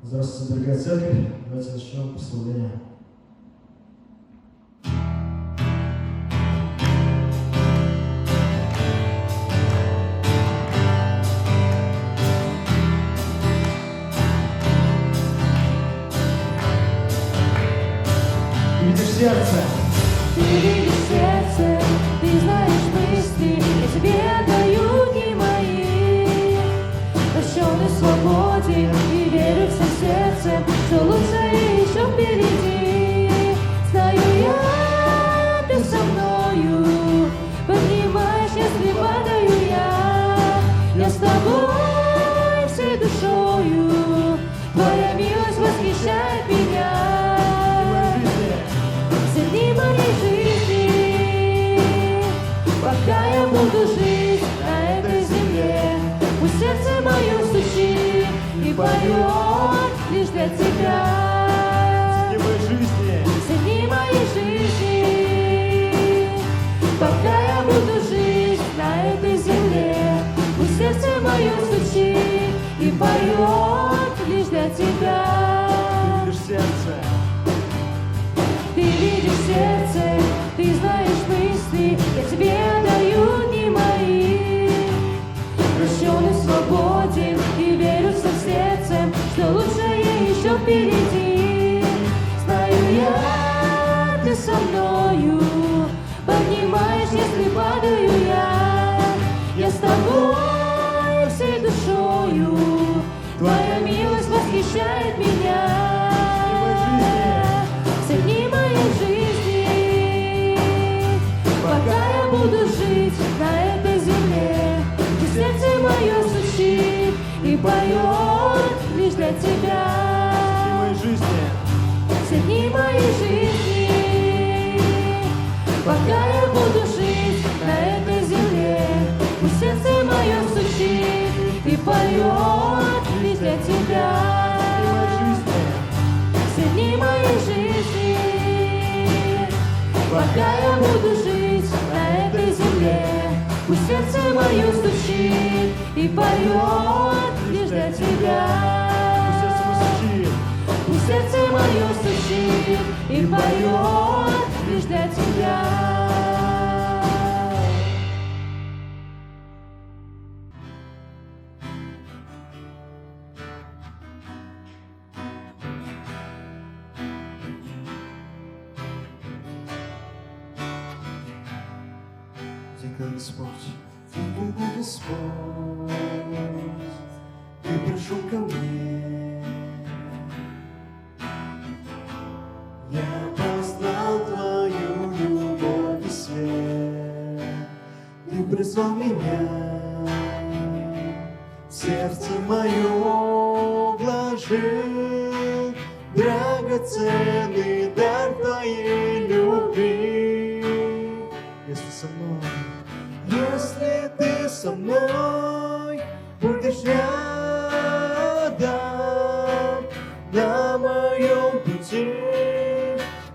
Здравствуйте, дорогая церковь. Давайте начнем прославление. Видишь сердце? Ты видишь сердце, ты знаешь мысли, я тебе отдаю дни мои. Прощенный, свободен и верю всем сердцем, что лучшее еще впереди. Знаю я, ты со мною, поднимаешь, если падаю я с тобой всей душою, твоя милость восхищает меня. Пока я буду жить на этой земле, пусть сердце мое стучит и поет лишь для тебя. Все дни моей жизни, пока я буду жить на этой земле, пусть сердце мое стучит и поет лишь для тебя. Ты видишь сердце? Ты видишь сердце, ты знаешь мысли, я тебе отдаю дни мои. Прощенный, свободен и верю всем сердцем, что лучшее еще впереди. Знаю я, ты со мною, поднимаешь, если падаю я с тобой всей душою, твоя милость восхищает меня. Пока я буду жить на этой земле, пусть сердце мое стучит и поет лишь для тебя. Все дни моей жизни, пока я буду жить на этой земле, пусть сердце мое стучит и поет лишь для тебя. Все дни моей жизни, пока я буду жить на этой земле, пусть сердце мое стучит и поет лишь для тебя. Пусть сердце мое стучит и поет лишь для тебя. Когда Господь, Когда Господь, Ты пришел ко мне, я познал Твою любовь и свет. Ты призвал меня, в сердце мое вложил драгоценный дар Твоей любви. если со мной, Если ты со мной будешь рядом на моем пути,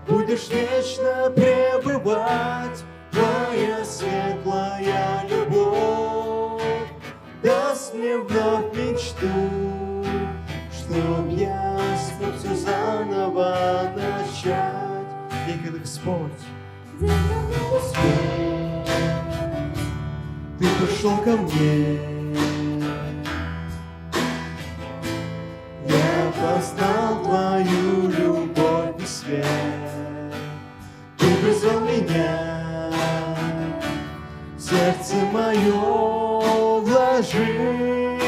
будешь вечно пребывать, твоя светлая любовь даст мне вновь мечту, чтоб я смог все заново начать. и когда Господь, Ты пришел ко мне, я познал Твою любовь и свет. Ты призвал меня, в сердце мое вложил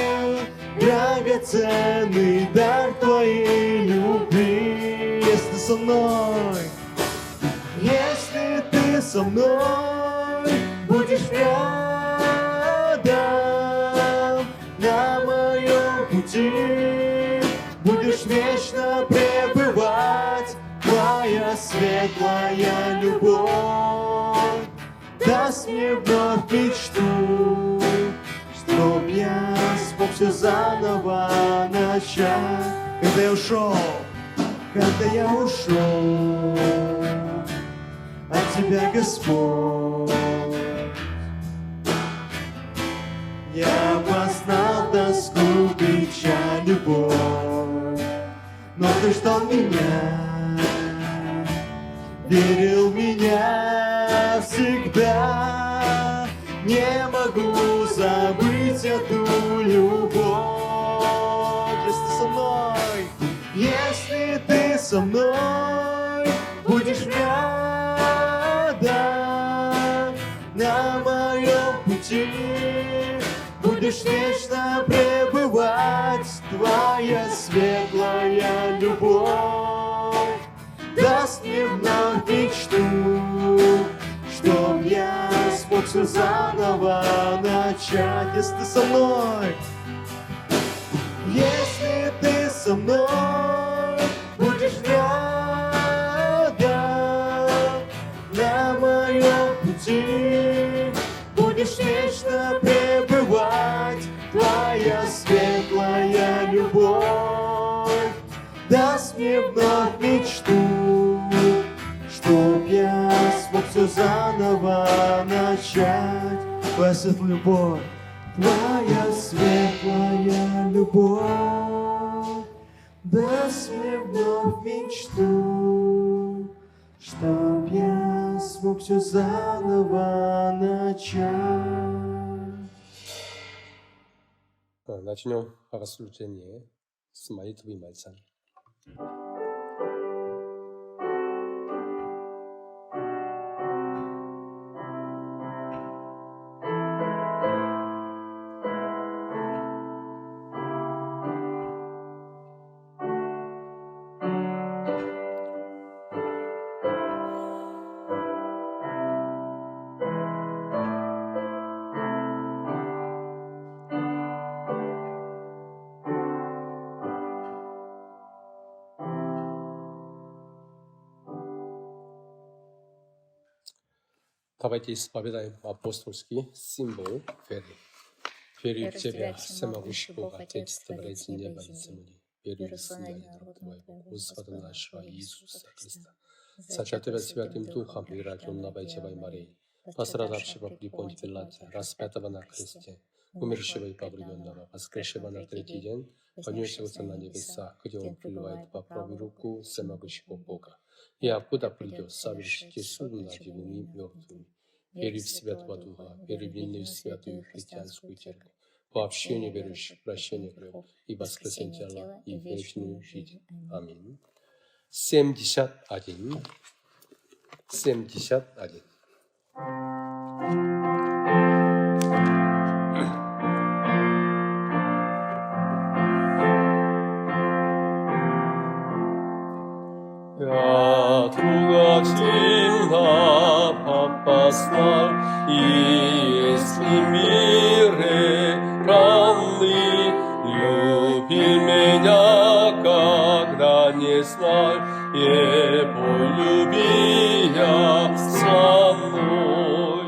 драгоценный дар Твоей любви. Если со мной, если ты со мной будешь рядом на моем пути, будешь вечно пребывать, твоя светлая любовь даст мне вновь мечту, чтоб я смог все заново начать. когда я ушел, от Тебя, Господь, я познал тоску, печаль, любовь. но ты ждал меня, верил в меня всегда. Не могу забыть эту любовь. Если ты со мной, будешь рядом на моем пути, будешь вечно пребывать. Твоя светлая любовь даст мне вновь мечту, чтоб я смог все заново начать. Если ты со мной, если ты со мной, будешь рядом на моем пути, будешь вечно пребывать. Твоя светлая любовь даст мне вновь мечту, чтоб я смог все заново начать. Твоя светлая любовь, твоя светлая любовь даст мне вновь мечту, чтоб я смог все заново начать. Начнем рассуждение с молитвы Мальца. Давайте исповедаем апостольский символ веры. Верю в Тебя, всемогущий Бог, Отец, Творец неба и земли. Верю в Сына Твоего, Господа нашего Иисуса Христа, зачатого Святым Духом и рожденного Девой Марии, пострадавшего при Понтии Пилате, распятого на кресте, умершего и погребенного, воскресшего на третий день, поднесшегося на небеса, где Он пребывает по правую руку всемогущего Бога, и откуда придет совершить суд над живыми и мертвыми. Верю в Святого Духа, верю в единую святую христианскую церковь, в общение верующих, прощение грехов и воскресение тела и вечную жизнь. Аминь. 71. 71. Ятруга чинна попасна, и если мире равный, любил меня, когда не знал, и полюбия со мной.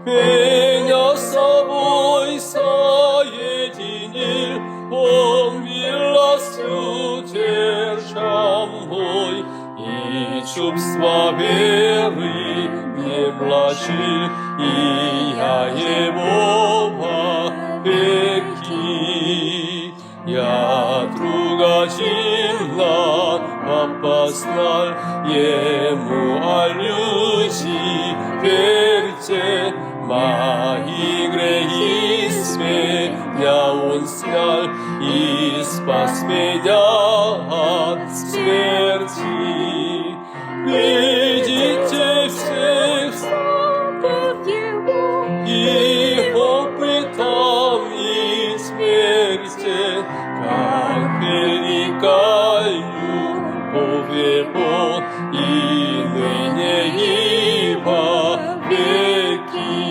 Меня с собой соединил, Он милостью держал мой, и чувства веры не влачил, и я Его вовеки. Я друга чинно опознал, Ему о любви верьте, мои грехи с меня Он снял, и спас меня от смерти. Видите всех славов Его, и опытом и смерти, как велика любовь Его, и ныне и во веки.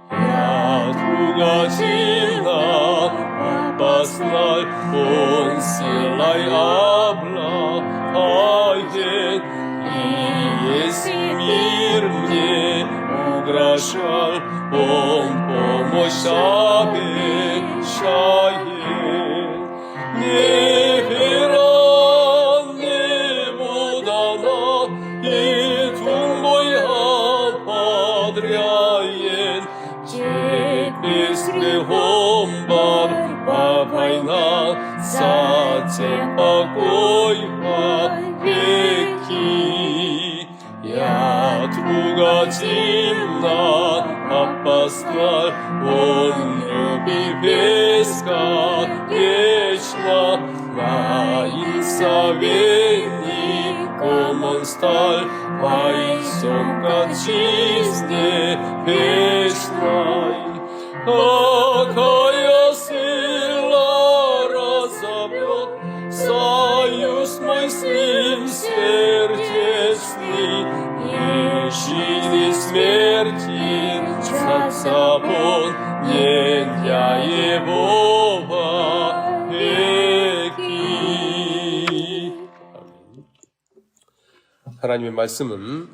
Я друга сильно опознал, Он силой обладает, и если мир мне угрожал, Он помощь обещает. Не вера Нему дана, и тун мой ободряет. Теперь с грехом борьба война, затем покой веки. Я угодил на апостол, он любит бесконечно, на инсовенником он стал, поясом к отчизне вечной. Какая сила разобьет союз мой с ним сердечный, и жизни смерти за собой не я его вовеки. 하나님의 말씀은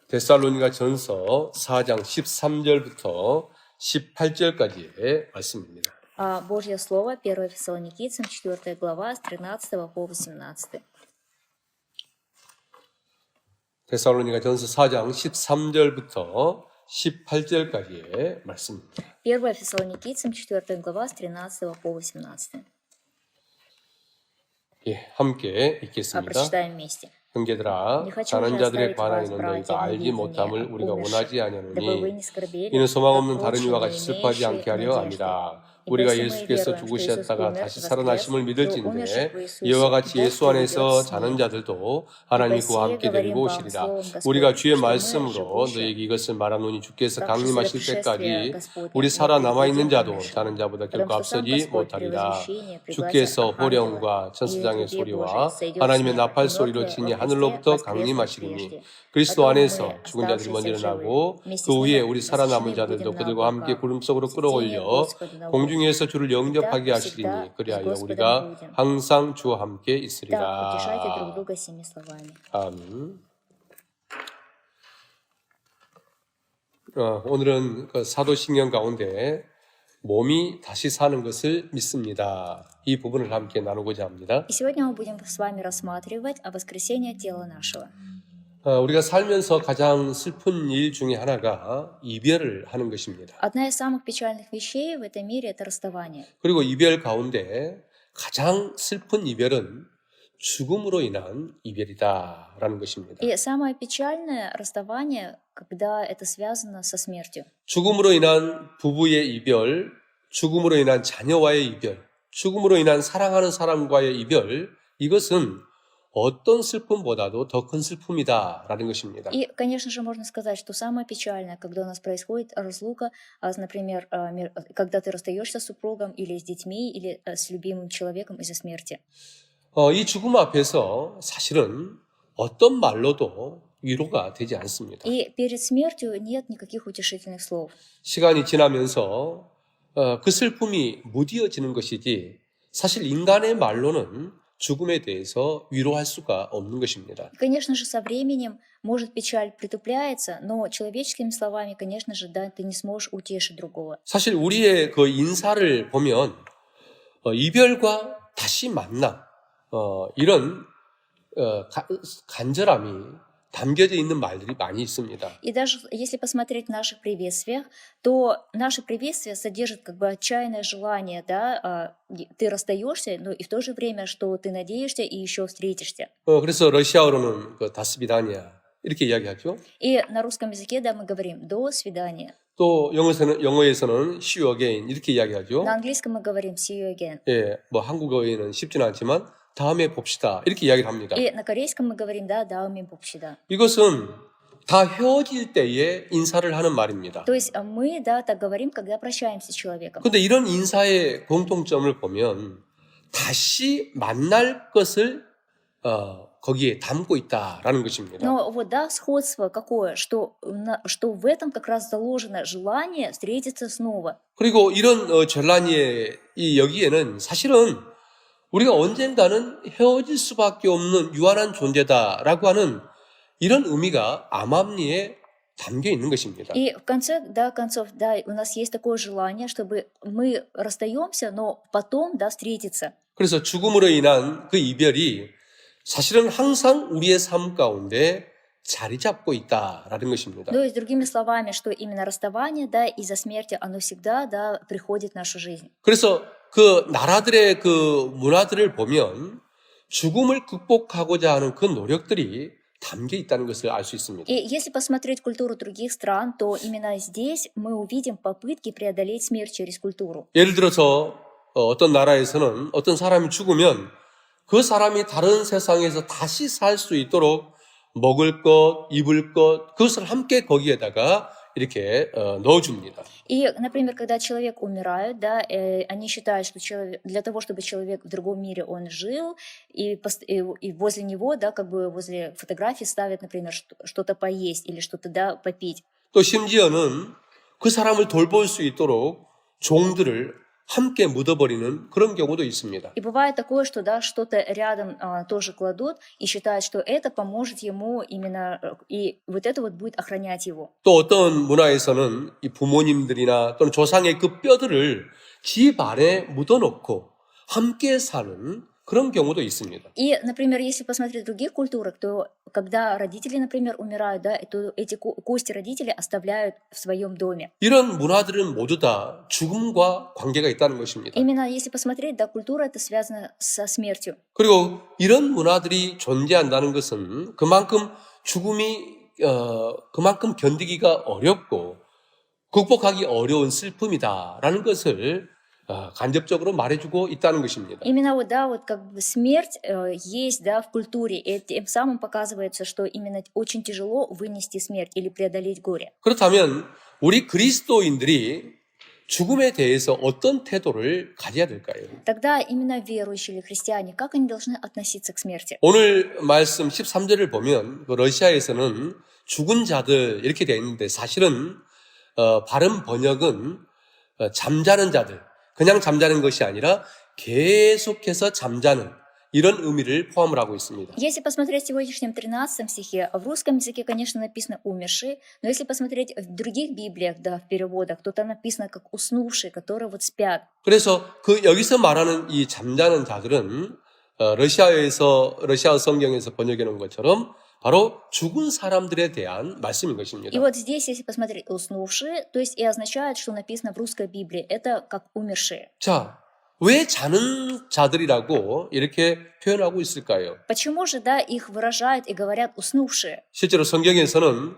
데살로니가 전서 4장 13절부터 18절까지의 말씀입니다. Божье Слово, 1 Фессалоникийцам, 4 глава, с 13 по 18. 데살로니가 전서 4장 13절부터 18절까지의 말씀입니다. 1 Фессалоникийцам, 4 глава, с 13 по 18. 예, 함께 읽겠습니다. Прочитаем вместе. 형제들아, 자는 자들에 관하여는 너희가 알지 못함을 우리가 원하지 아니하노니 이는 소망 없는 다른 이와 같이 슬퍼하지 않게 하려 함이라. 우리가 예수께서 죽으셨다가 다시 살아나심을 믿을진데 이와 같이 예수 안에서 자는 자들도 하나님이 그와 함께 데리고 오시리라. 우리가 주의 말씀으로 너희에게 이것을 말하노니 주께서 강림하실 때까지 우리 살아남아있는 자도 자는 자보다 결코 앞서지 못하리라. 주께서 호령과 천사장의 소리와 하나님의 나팔 소리로 친히 하늘로부터 강림하시리니 그리스도 안에서 죽은 자들이 먼저 일어나고 그 후에 우리 살아남은 자들도 그들과 함께 구름 속으로 끌어올려 공중에서 주를 영접하게 하시리니 그리하여 우리가 항상 주와 함께 있으리라. 아멘. 오늘은 그 사도신경 가운데 몸이 다시 사는 것을 믿습니다. 이 부분을 함께 나누고자 합니다. И сегодня мы будем с вами рассматривать о воскресении тела нашего. 우리가 살면서 가장 슬픈 일 중에 하나가 이별을 하는 것입니다. Одна из самых печальных вещей в этом мире – это расставание. 그리고 이별 가운데 가장 슬픈 이별은 죽음으로 인한 이별이다라는 것입니다. И самое печальное расставание, когда это связано со смертью. 죽음으로 인한 부부의 이별, 죽음으로 인한 자녀와의 이별, 죽음으로 인한 사랑하는 사람과의 이별, 이것은 어떤 슬픔보다도 더 큰 슬픔이다라는 것입니다. И, конечно же, можно сказать, что самое печальное, когда у нас происходит разлука, например, когда ты расстаешься с супругом или с детьми, или с любимым человеком из-за смерти. 이 죽음 앞에서 사실은 어떤 말로도 위로가 되지 않습니다. И перед смертью нет никаких утешительных слов. 시간이 지나면서 그 슬픔이 무디어지는 것이지 사실 인간의 말로는 죽음에 대해서 위로할 수가 없는 것입니다. Конечно же, со временем, может, печаль притупляется, но человеческими словами, конечно же, да, ты не сможешь утешить другого. 사실 우리의 그 인사를 보면 이별과 다시 만남 이런 간절함이 담겨져 있는 말들이 많이 있습니다. И даже если посмотреть в наших приветствиях, то наши приветствия содержат как бы отчаянное желание, да, ты расстаешься, но и в то же время, что ты надеешься и еще встретишься. 그래서 러시아어로는 그 다스비다니아 이렇게 이야기하죠. И на русском языке, да, мы говорим «до свидания». 또 영어에서는 see you again 이렇게 이야기하죠. На английском мы говорим «see you again». 예, 뭐 한국어에는 쉽지는 않지만 다음에 봅시다 이렇게 이야기를 합니다. И на корейском мы говорим «да, 다음에 봅시다». 이것은 다 헤어질 때에 인사를 하는 말입니다. То есть мы, да, так говорим, когда прощаемся с человеком. 그런데 이런 인사의 공통점을 보면 다시 만날 것을 거기에 담고 있다라는 것입니다. Но вот, да, сходство какое, что в этом как раз заложено желание встретиться снова. 그리고 이런 전란이의 이 여기에는 사실은 우리가 언젠가는 헤어질 수밖에 없는 유한한 존재다라고 하는 이런 의미가 암암리에 담겨 있는 것입니다. И в конце, да, концов, да, у нас есть такое желание, чтобы мы расстаемся, но потом, да, встретиться. 그래서 죽음으로 인한 그 이별이 사실은 항상 우리의 삶 가운데 자리 잡고 있다라는 것입니다. То есть, другими словами, что именно расставание, да, из-за смерти, оно всегда, да, приходит в нашу жизнь. 그래서 그 나라들의 그 문화들을 보면 죽음을 극복하고자 하는 그 노력들이 담겨 있다는 것을 알 수 있습니다. И если посмотреть культуру других стран, то именно здесь мы увидим попытки преодолеть смерть через культуру. 예를 들어서 어떤 나라에서는 어떤 사람이 죽으면 그 사람이 다른 세상에서 다시 살 수 있도록 먹을 것, 입을 것, 그것을 함께 거기에다가 이렇게 넣어줍니다. И, например, когда человек умирает, да, они считают, что для того, чтобы человек в другом мире он жил, и возле него, да, как бы возле фотографии ставят, например, что-то поесть или что-то, да, попить. 또 심지어는 그 사람을 돌볼 수 있도록 종들을 함께 묻어버리는 그런 경우도 있습니다. И бывает такое, что, да, что-то рядом тоже кладут и считают, что это поможет ему именно, и вот это вот будет охранять его. 또 어떤 문화에서는 이 부모님들이나 또는 조상의 그 뼈들을 집 안에 묻어놓고 함께 사는 그런 경우도 있습니다. И, например, если посмотреть в других культурах, то когда родители, например, умирают, да, то эти кости родителей оставляют в своем доме. 이런 문화들은 모두 다 죽음과 관계가 있다는 것입니다. Именно если посмотреть, да, культура это связано со смертью. 그리고 이런 문화들이 존재한다는 것은 그만큼 죽음이 그만큼 견디기가 어렵고 극복하기 어려운 슬픔이다라는 것을 간접적으로 말해주고 있다는 것입니다. Именно вот, да, вот как бы смерть есть, да, в культуре, и тем самым показывается, что именно очень тяжело вынести смерть или преодолеть горе. 그렇다면 우리 그리스도인들이 죽음에 대해서 어떤 태도를 가져야 될까요? Тогда именно верующие или христиане, как они должны относиться к смерти? 오늘 말씀 13절을 보면 러시아에서는 죽은 자들 이렇게 되어 있는데 사실은 바른 번역은 잠자는 자들, 그냥 잠자는 것이 아니라 계속해서 잠자는 이런 의미를 포함을 하고 있습니다. Если посмотреть в сегодняшнем 13 стихе, в русском языке, конечно, написано «умершие», но если посмотреть в других библиях, да, в переводах, то там написано как «уснувшие», которые вот спят. 그래서 그 여기서 말하는 이 잠자는 자들은 러시아 성경에서 번역해 놓은 것처럼 바로 죽은 사람들에 대한 말씀인 것입니다. И вот здесь, если посмотреть «уснувшие», то есть и означает, что написано в русской Библии, это как «умершие». 자, 왜 자는 자들이라고 이렇게 표현하고 있을까요? Почему же, да, их выражают и говорят «уснувшие»? 실제로 성경에서는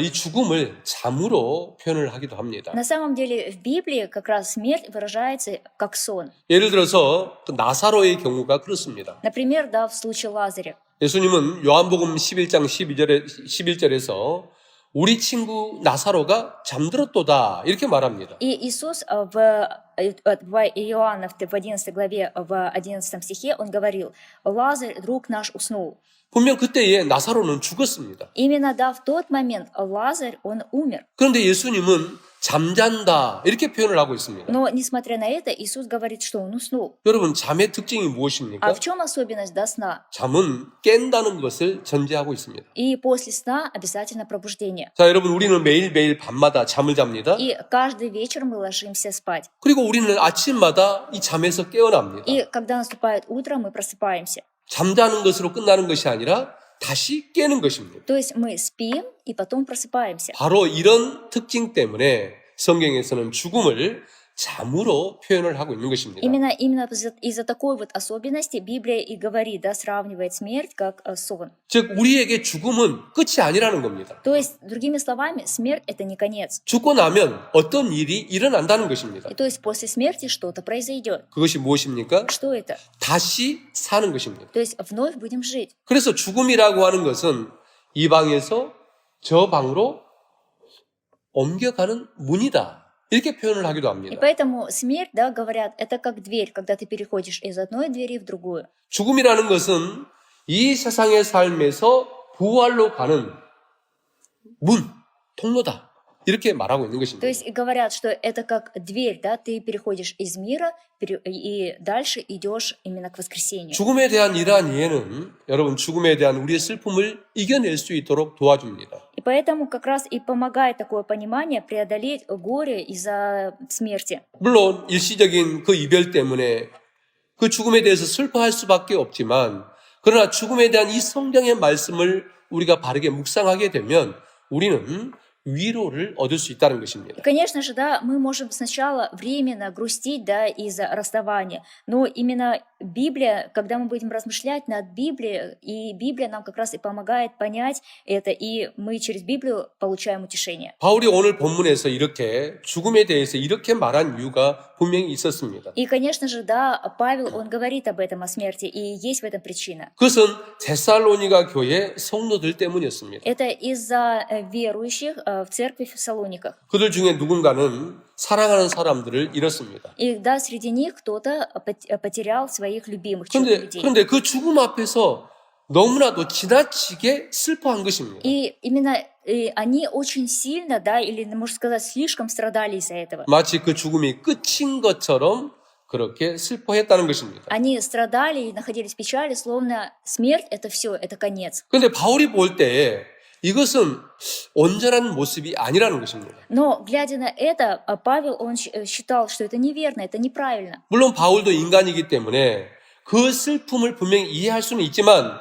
이 죽음을 잠으로 표현을 하기도 합니다. На самом деле в Библии как раз смерть выражается как сон. 예를 들어서 나사로의 경우가 그렇습니다. Например, да, в случае Лазаря. 예수님은 요한복음 11장 11절에서 우리 친구 나사로가 잠들었도다 이렇게 말합니다. И Иисус в Иоанна в 11 главе, в 11 стихе, он говорил, «Лазарь, друг наш, уснул». 분명 그때에 나사로는 죽었습니다. Именно, да, в тот момент Лазарь, он умер. 그런데 예수님은 잠잔다 이렇게 표현을 하고 있습니다. Но, несмотря на это, Иисус говорит, что он уснул. 여러분 잠의 특징이 무엇입니까? А в чем особенность, да, сна? 잠은 깬다는 것을 전제하고 있습니다. И после сна обязательно пробуждение. 자, 여러분 우리는 매일매일 밤마다 잠을 잡니다. И каждый вечер мы ложимся спать. 그리고 우리는 아침마다 이 잠에서 깨어납니다. И когда наступает утро, мы просыпаемся. 잠자는 것으로 끝나는 것이 아니라 다시 깨는 것입니다. То есть мы спим и потом просыпаемся. 바로 이런 특징 때문에 성경에서는 죽음을 잠으로 표현을 하고 있는 것입니다. Именно из-за такой вот особенности Библия и говорит, да, сравнивает смерть как сон. 즉 우리에게 죽음은 끝이 아니라는 겁니다. То есть, другими словами, смерть это не конец. 죽고 나면 어떤 일이 일어난다는 것입니다. И то есть после смерти что-то произойдет. 그것이 무엇입니까? Что это? 다시 사는 것입니다. То есть вновь будем жить. 그래서 죽음이라고 하는 것은 이 방에서 저 방으로 옮겨가는 문이다. 이렇게 표현을 하기도 И 합니다. поэтому смерть, да, говорят, это как дверь, когда ты переходишь из одной двери в другую. 죽음이라는 것은 이 세상의 삶에서 부활로 가는 문, 통로다. 이렇게 말하고 있는 것입니다. То есть и говорят, что это как дверь, да, ты переходишь из мира и дальше идешь именно к воскресению. 죽음에 대한 이러한 이해는 여러분 죽음에 대한 우리의 슬픔을 이겨낼 수 있도록 도와줍니다. И поэтому как раз и помогает такое понимание преодолеть горе из-за смерти. 물론 일시적인 그 이별 때문에 그 죽음에 대해서 슬퍼할 수밖에 없지만 그러나 죽음에 대한 이 성경의 말씀을 우리가 바르게 묵상하게 되면 우리는 위로를 얻을 수 있다는 것입니다. И, конечно же, да, мы можем сначала временно грустить, да, из-за расставания, но именно Библия, когда мы будем размышлять над Библией, и Библия нам как раз и помогает понять это, и мы через Библию получаем утешение. 바울이 오늘 본문에서 이렇게 죽음에 대해서 이렇게 말한 이유가 분명히 있었습니다. И, конечно же, да, Павел, он говорит об этом, о смерти, и есть в этом причина. 그것은 데살로니가 교회 성도들 때문이었습니다. Это из-за верующих в церкви в Фессалониках. 그들 중에 누군가는 사랑하는 사람들을 잃었습니다. И да, среди них кто-то потерял своих любимых, чужих людей. 그런데 그 죽음 앞에서 너무나도 지나치게 슬퍼한 것입니다. И именно они очень сильно, да, или, можно сказать, слишком страдали из-за этого. 마치 그 죽음이 끝인 것처럼 그렇게 슬퍼했다는 것입니다. Они страдали и находились в печали, словно смерть — это все, это конец. 그런데 바울이 볼 때 이것은 온전한 모습이 아니라는 것입니다. Но, глядя на это, Павел, он считал, что это неверно, это неправильно. 물론 바울도 인간이기 때문에 그 슬픔을 분명히 이해할 수는 있지만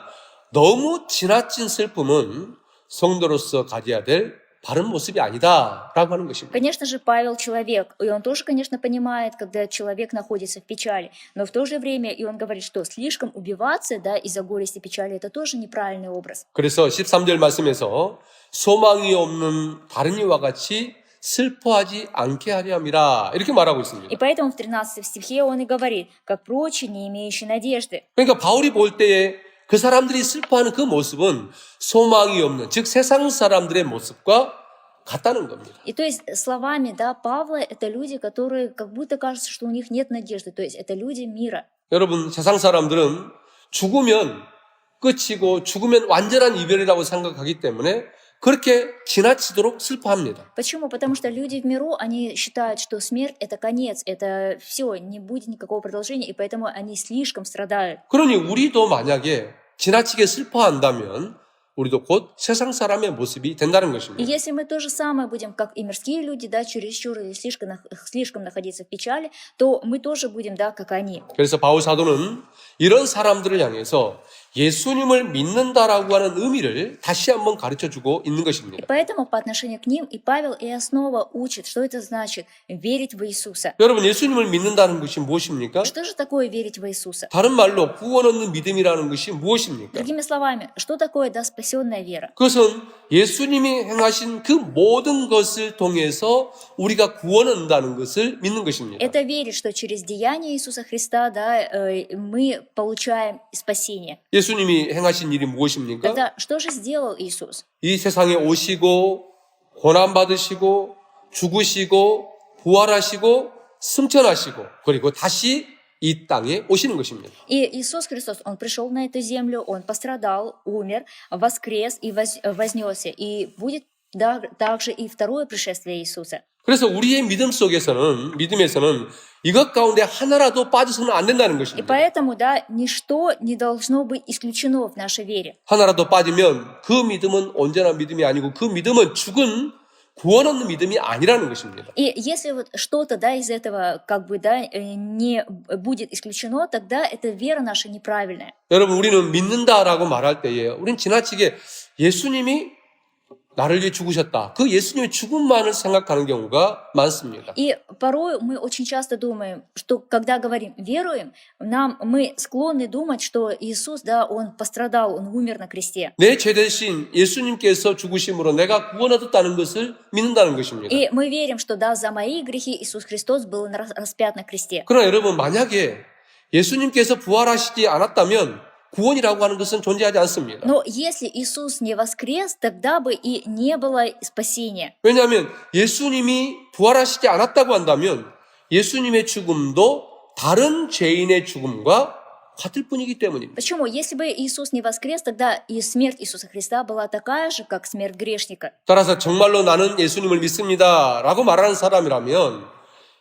너무 지나친 슬픔은 성도로서 가져야 될 바른 모습이 아니다라고 하는 것입니다. Конечно же, Павел человек, и он тоже, конечно, понимает, когда человек находится в печали, но в то же время и он говорит, что слишком убиваться, да, из-за горести печали, это тоже неправильный образ. 그래서 13절 말씀에서 소망이 없는 다른 이와 같이 슬퍼하지 않게 하려 함이라 이렇게 말하고 있습니다. И поэтому в 13 стихе он и говорит, как прочие, не имеющие надежды. 그러니까 바울이 볼 때에 그 사람들이 슬퍼하는 그 모습은 소망이 없는, 즉 세상 사람들의 모습과 같다는 겁니다. И то есть словами, да, Павла, это люди, которые как будто кажется, что у них нет надежды, то есть это люди мира. 여러분, 세상 사람들은 죽으면 끝이고 죽으면 완전한 이별이라고 생각하기 때문에 그렇게 지나치도록 슬퍼합니다. Почему? Потому что люди в миру, они считают, что смерть — это конец, это все, не будет никакого продолжения, и поэтому они слишком страдают. 그러니 우리도 만약에 지나치게 슬퍼한다면 우리도 곧 세상 사람의 모습이 된다는 И 것입니다. если мы то же самое будем, как и мирские люди, да, чересчур или слишком находиться в печали, то мы тоже будем, да, как они. 그래서 바울 사도는 이런 사람들을 향해서 예수님을 믿는다라고 하는 의미를 다시 한번 가르쳐주고 있는 И 것입니다. поэтому по отношению к ним и Павел и основа учит, что это значит верить в Иисуса. 여러분, 예수님을 믿는다는 것이 무엇입니까? Что же такое верить в Иисуса? 다른 말로 구원 얻는 믿음이라는 것이 무엇입니까? Другими словами, что такое, да, спасенная вера? 그것은 예수님이 행하신 그 모든 것을 통해서 우리가 구원 얻는다는 것을 믿는 것입니다. Это верить, что через деяние Иисуса Христа, да, мы получаем спасение. 예수님이 행하신 일이 무엇입니까? Тогда что же сделал Иисус? 이 세상에 오시고 고난받으시고 죽으시고 부활하시고 승천하시고 그리고 다시 이 땅에 오시는 것입니다. И Иисус Христос, Он пришел на эту землю, Он пострадал, умер, воскрес и вознесся. И будет также и второе пришествие Иисуса. 그래서 우리의 믿음에서는 이것 가운데 하나라도 빠져서는 안 된다는 И 것입니다. поэтому, да, ничто не должно быть исключено в нашей вере. 하나라도 빠지면 그 믿음은 온전한 믿음이 아니고 그 믿음은 죽은 구원 얻는 믿음이 아니라는 것입니다. И если вот что-то, да, из этого как бы, да, не будет исключено, тогда эта вера наша неправильная. 여러분, 우리는 믿는다라고 말할 때에 우리는 지나치게 예수님이 나를 위해 죽으셨다. 그 예수님의 죽음만을 생각하는 경우가 많습니다. И порой мы очень часто думаем, что когда говорим «веруем», мы склонны думать, что Иисус, да, Он пострадал, Он умер на кресте. 내 죄 대신 예수님께서 죽으심으로 내가 구원 얻었다는 것을 믿는다는 것입니다. И мы верим, что, да, за мои грехи Иисус Христос был распят на кресте. 그러나 여러분, 만약에 예수님께서 부활하시지 않았다면 구원이라고 하는 것은 존재하지 않습니다. Но если Иисус не воскрес, тогда бы и не было спасения. 왜냐하면 예수님이 부활하시지 않았다고 한다면 예수님의 죽음도 다른 죄인의 죽음과 같을 뿐이기 때문입니다. Почему? Если бы Иисус не воскрес, тогда и смерть Иисуса Христа была такая же, как смерть грешника. 따라서 정말로 나는 예수님을 믿습니다 라고 말하는 사람이라면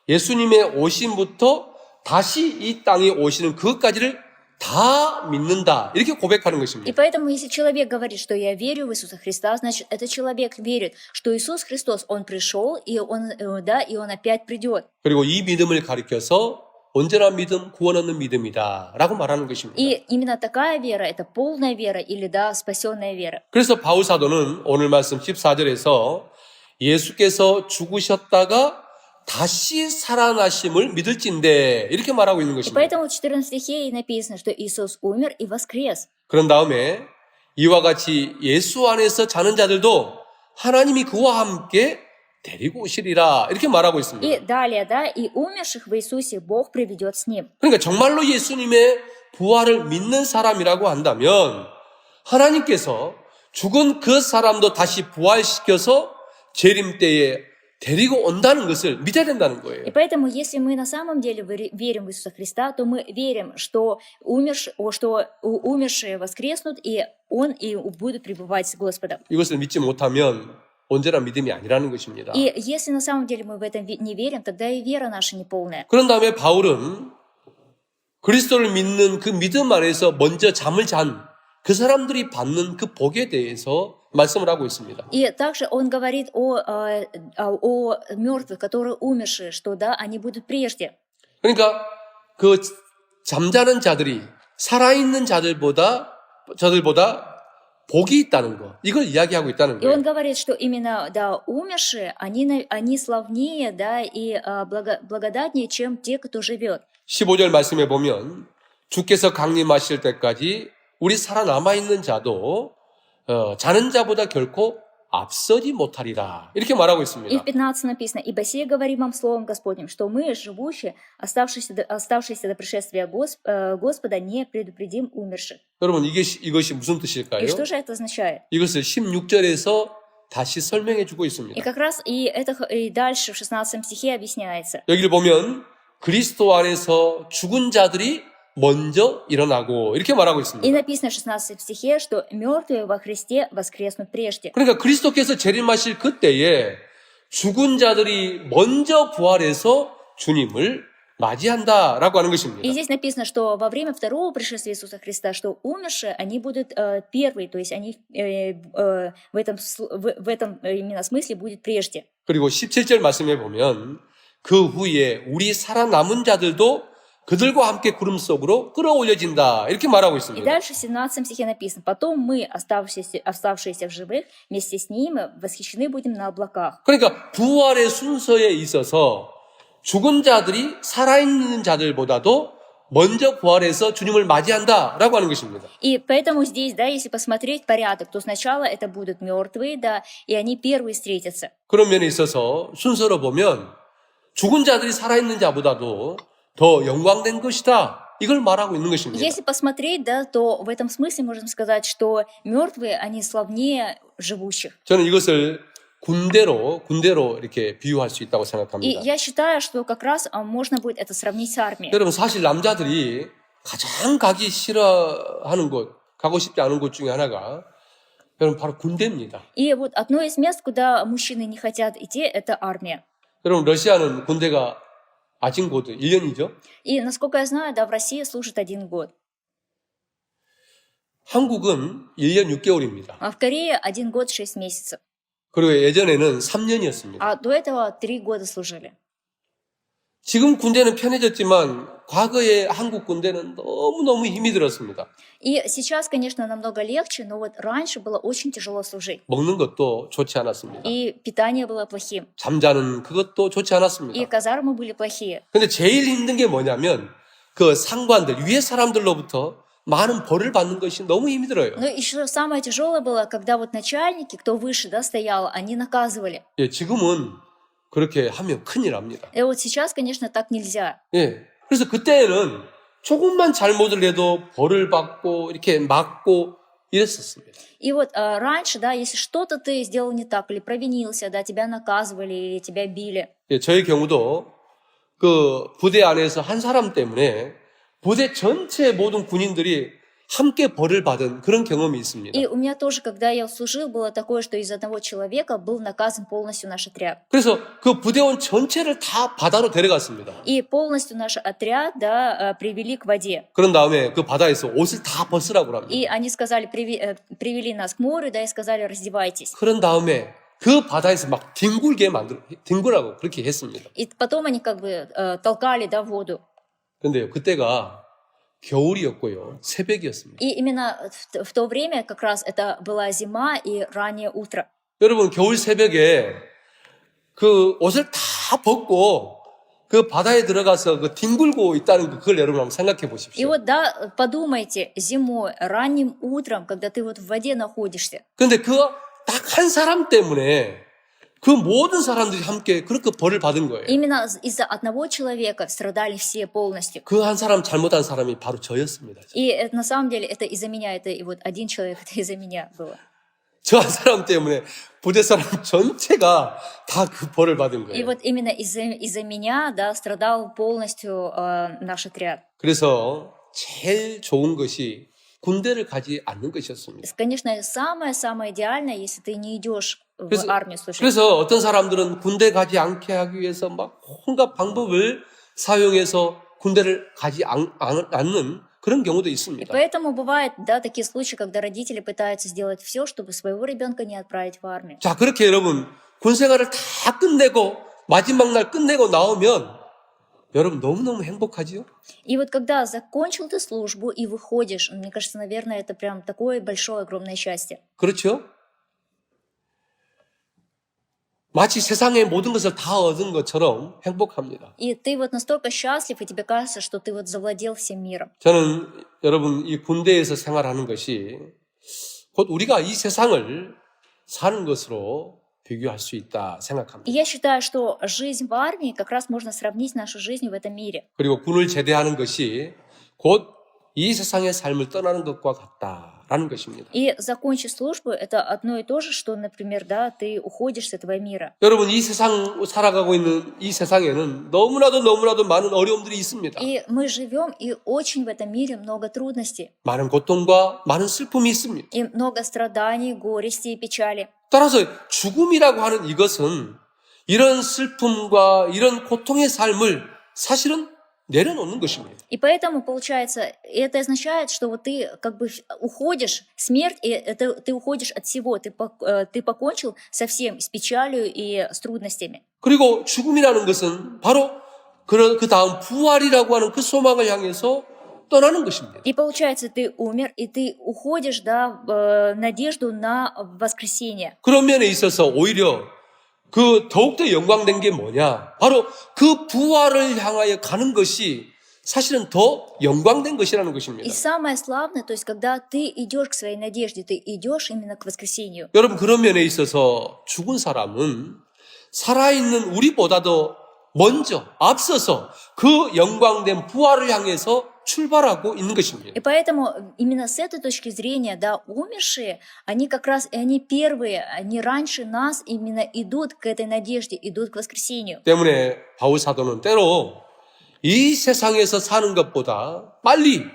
예수님의 오심부터 다시 이 땅에 오시는 그것까지를 다 믿는다 이렇게 고백하는 И 것입니다. поэтому, если человек говорит, что я верю в Иисуса Христа, значит, этот человек верит, что Иисус Христос, Он пришел, и Он, да, и Он опять придет. 그리고 이 믿음을 가리켜서 온전한 믿음, 구원 얻는 믿음이다 라고 말하는 것입니다. И именно такая вера, это полная вера или, да, спасенная вера. 그래서 바울 사도는 오늘 말씀 14절에서 예수께서 죽으셨다가 다시 살아나심을 믿을진데 이렇게 말하고 있는 И 것입니다. поэтому в 14 стихе и написано, что Иисус умер и воскрес. 그런 다음에 이와 같이 예수 안에서 자는 자들도 하나님이 그와 함께 데리고 오시리라 이렇게 말하고 И 있습니다. далее, да, и умерших в Иисусе Бог приведет с Ним. 그러니까 정말로 예수님의 부활을 믿는 사람이라고 한다면 하나님께서 죽은 그 사람도 다시 부활시켜서 재림 때에 데리고 온다는 것을 믿어야 된다는 거예요. И поэтому, если мы на самом деле верим в Иисуса Христа, то мы верим, что умершие воскреснут, и Он и будут пребывать с Господом. 이것을 믿지 못하면 온전한 믿음이 아니라는 것입니다. И если на самом деле мы в этом не верим, тогда и вера наша неполная. 그런 다음에 바울은 그리스도를 믿는 그 믿음 안에서 먼저 잠을 잔 그 사람들이 받는 그 복에 대해서 말씀을 하고 있습니다. И также он говорит о мертвых, которые умершие, что да, они будут прежде. 그러니까 그 잠자는 자들이 살아있는 자들보다 복이 있다는 거, 이걸 이야기하고 있다는 И он 거예요. говорит, что именно, да, умершие, они славнее, да, и благодатнее, чем те, кто живет. 15절 말씀에 보면 주께서 강림하실 때까지 우리 살아남아 있는 자도 자는 자보다 결코 앞서지 못하리라 이렇게 말하고 И 있습니다. в 15 написано, «Ибо сие говорим вам словом Господним, что мы, живущие, оставшиеся до пришествия Господа, не предупредим умерших». 여러분 이것이 무슨 И 뜻일까요? что же это означает? 이것을 16절에서 다시 설명해 주고 И 있습니다. как раз и дальше в 16 стихе объясняется. 여기를 보면 그리스도 안에서 죽은 자들이 먼저 일어나고 이렇게 말하고 И 있습니다. написано в 16 стихе, что мертвые во Христе воскреснут прежде. 그러니까 그리스도께서 재림하실 그때에 죽은 자들이 먼저 부활해서 주님을 맞이한다라고 하는 И 것입니다. здесь написано, что во время второго пришествия Иисуса Христа, что умершие, они будут первые, то есть они в этом именно смысле будет прежде. 그리고 17절 말씀에 보면 그 후에 우리 살아남은 자들도 그들과 함께 구름 속으로 끌어올려진다 이렇게 말하고 И 있습니다. дальше в 17 стихе написано, потом мы, оставшиеся в живых, вместе с ними восхищены будем на облаках. 그러니까 부활의 순서에 있어서 죽은 자들이 살아있는 자들보다도 먼저 부활해서 주님을 맞이한다라고 하는 것입니다. И поэтому здесь, да, если посмотреть порядок, то сначала это будут мертвые, да, и они первые встретятся. 그런 면에 있어서 순서로 보면 죽은 자들이 살아있는 자보다도 더 영광된 것이다. 이걸 말하고 있는 것입니다. Если посмотреть, да, то в этом смысле можем сказать, что мертвые, они славнее живущих. 저는 이것을 군대로 이렇게 비유할 수 있다고 И 생각합니다. я считаю, что как раз можно будет это сравнить с армией. 여러분 사실 남자들이 가장 가기 싫어하는 곳, 가고 싶지 않은 곳 중에 하나가 여러분 바로 군대입니다. И вот одно из мест, куда мужчины не хотят идти, это армия. 여러분 러시아는 군대가 아직 곧 1년이죠. И, насколько я знаю, да, в России служат 1 год. 한국은 1년 6개월입니다. А в Корее 1 год 6 месяцев. 그리고 예전에는 3년이었습니다. А до этого 3 года служили. 지금 군대는 편해졌지만 과거에 한국 군대는 너무너무 힘이 들었습니다. И сейчас, конечно, намного легче, но вот раньше было очень тяжело служить. 먹는 것도 좋지 않았습니다. И питание было плохим. 잠자는 그것도 좋지 И 않았습니다. казармы были плохие. 근데 제일 힘든 게 뭐냐면 그 상관들, 위에 사람들로부터 많은 벌을 받는 것이 너무 힘이 들어요. Но еще самое тяжелое было, когда вот начальники, кто выше, да, стоял, они наказывали. 예, 지금은 그렇게 하면 큰일 납니다. И вот сейчас, конечно, так нельзя. 예, 그래서 그때는 조금만 잘못을 해도 벌을 받고 이렇게 맞고 이랬었습니다. И вот раньше, да, если что-то ты сделал не так, или провинился, да, тебя наказывали, или тебя били. 예, 저의 경우도 그 부대 안에서 한 사람 때문에 부대 전체 모든 군인들이 함께 벌을 받은 그런 경험이 있습니다. И у меня тоже, когда я служил, было такое, что из одного человека был наказан полностью наш отряд. 그래서 그 부대원 전체를 다 바다로 데려갔습니다. И полностью наш отряд, да, привели к воде. 그런 다음에 그 바다에서 옷을 다 벗으라고 합니다. И они сказали, привели нас к морю, да, и сказали, раздевайтесь. 그런 다음에 그 바다에서 막 뒹굴라고 그렇게 했습니다. И потом они как бы толкали, да, в воду. 근데요, 그때가 겨울이었고요, 새벽이었습니다. И именно в то время как раз это была зима и раннее утро. 여러분, 겨울 새벽에 그 옷을 다 벗고 그 바다에 들어가서 그 뒹굴고 있다는 거, 그걸 여러분 한번 생각해 И 보십시오. вот, да, подумайте, зимой, ранним утром, когда ты вот в воде находишься, 그런데 그 딱 한 사람 때문에 그 모든 사람들이 함께 그렇게 벌을 받은 거예요. именно из-за одного человека страдали все полностью. 그 한 사람 잘못한 사람이 바로 저였습니다. И это, на самом деле это из-за меня, это и вот один человек, это из-за меня было. 저 한 사람 때문에 부대 사람 전체가 다 그 벌을 받은 И 거예요. вот именно из-за меня, да, страдал полностью наш отряд. 그래서 제일 좋은 것이 군대를 가지 않는 것이었습니다. Конечно, самое-самое идеальное, если ты не идешь в 그래서, армию служить. 그래서 어떤 사람들은 군대 가지 않게 하기 위해서 막 온갖 방법을 사용해서 군대를 가지 않는 그런 경우도 И 있습니다. поэтому бывает, да, такие случаи, когда родители пытаются сделать все, чтобы своего ребенка не отправить в армию. 자, 그렇게 여러분 군 생활을 다 끝내고 마지막 날 끝내고 나오면 여러분 너무너무 행복하지요? И вот когда закончил ты службу и выходишь, мне кажется, наверное, это прям такое большое, огромное счастье. 그렇죠? 마치 세상의 모든 것을 다 얻은 것처럼 행복합니다. И ты вот настолько счастлив, и тебе кажется, что ты вот завладел всем миром. 저는 여러분 이 군대에서 생활하는 것이 곧 우리가 이 세상을 사는 것으로 비교할 수 있다 И 생각합니다. я считаю, что жизнь в армии как раз можно сравнить нашу жизнь в этом мире. 그리고 군을 제대하는 것이 곧 이 세상의 삶을 떠나는 것과 같다라는 것입니다. И закончив службу, это одно и то же, что, например, да, ты уходишь с этого мира. 여러분 이 세상 살아가고 있는 이 세상에는 너무나도 많은 어려움들이 있습니다. И мы живем, и очень в этом мире много трудностей, 많은 고통과 많은 슬픔이 있습니다. и много страданий, горести и печали. 따라서 죽음이라고 하는 이것은 이런 슬픔과 이런 고통의 삶을 사실은 내려놓는 것입니다. И поэтому, получается, это означает, что вот ты как бы уходишь, смерть, и это ты уходишь от всего, ты покончил со всем, с печалью и с трудностями. 그리고 죽음이라는 것은 바로 그 다음 부활이라고 하는 그 소망을 향해서 떠나는 것입니다. И получается, ты умер, и ты уходишь, да, в надежду на воскресение. 그런 면에 있어서 오히려 그 더욱더 영광된 게 뭐냐? 바로 그 부활을 향하여 가는 것이 사실은 더 영광된 것이라는 И 것입니다. самое славное, то есть когда ты идешь к своей надежде, ты идешь именно к воскресению. 여러분 그런 면에 있어서 죽은 사람은 살아있는 우리보다도 먼저 앞서서 그 영광된 부활을 향해서 출발하고 있는 것입니다. И поэтому именно с этой точки зрения, да, умершие, они как раз, они первые, они раньше нас именно идут к этой надежде, идут к воскресению. 때문에 바울 사도는 때로 이 세상에서 사는 것보다 빨리